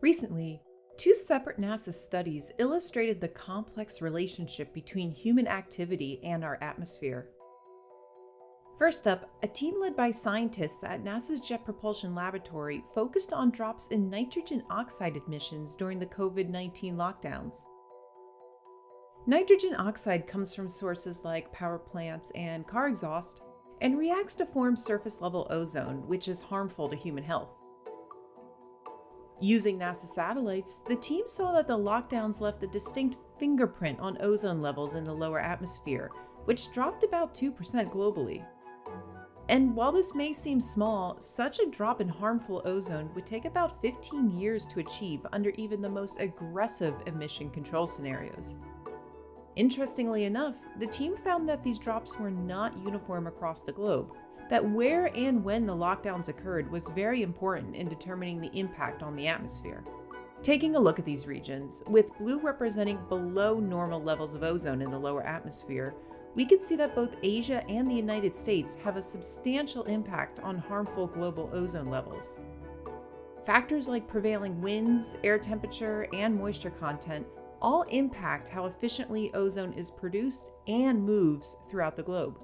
Recently, two separate NASA studies illustrated the complex relationship between human activity and our atmosphere. First up, a team led by scientists at NASA's Jet Propulsion Laboratory focused on drops in nitrogen oxide emissions during the COVID-19 lockdowns. Nitrogen oxide comes from sources like power plants and car exhaust and reacts to form surface-level ozone, which is harmful to human health. Using NASA satellites, the team saw that the lockdowns left a distinct fingerprint on ozone levels in the lower atmosphere, which dropped about 2% globally. And while this may seem small, such a drop in harmful ozone would take about 15 years to achieve under even the most aggressive emission control scenarios. Interestingly enough, the team found that these drops were not uniform across the globe, that where and when the lockdowns occurred was very important in determining the impact on the atmosphere. Taking a look at these regions, with blue representing below normal levels of ozone in the lower atmosphere, we can see that both Asia and the United States have a substantial impact on harmful global ozone levels. Factors like prevailing winds, air temperature, and moisture content all impact how efficiently ozone is produced and moves throughout the globe.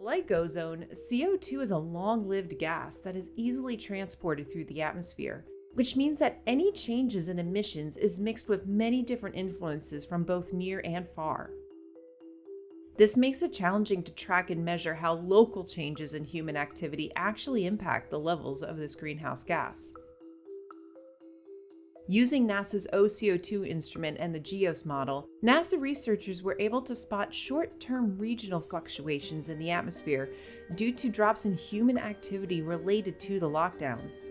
Like ozone, CO2 is a long-lived gas that is easily transported through the atmosphere, which means that any changes in emissions is mixed with many different influences from both near and far. This makes it challenging to track and measure how local changes in human activity actually impact the levels of this greenhouse gas. Using NASA's OCO2 instrument and the GEOS model, NASA researchers were able to spot short-term regional fluctuations in the atmosphere due to drops in human activity related to the lockdowns.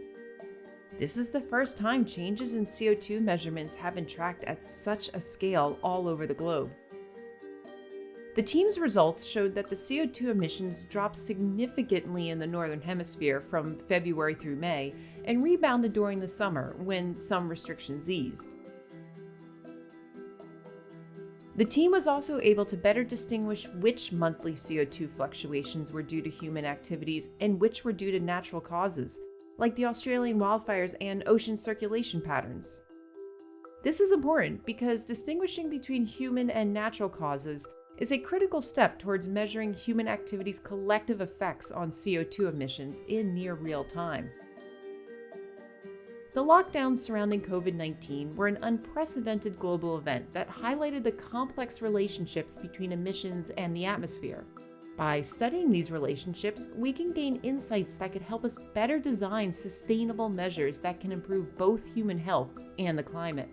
This is the first time changes in CO2 measurements have been tracked at such a scale all over the globe. The team's results showed that the CO2 emissions dropped significantly in the Northern Hemisphere from February through May and rebounded during the summer when some restrictions eased. The team was also able to better distinguish which monthly CO2 fluctuations were due to human activities and which were due to natural causes, like the Australian wildfires and ocean circulation patterns. This is important because distinguishing between human and natural causes is a critical step towards measuring human activity's collective effects on CO2 emissions in near real time. The lockdowns surrounding COVID-19 were an unprecedented global event that highlighted the complex relationships between emissions and the atmosphere. By studying these relationships, we can gain insights that could help us better design sustainable measures that can improve both human health and the climate.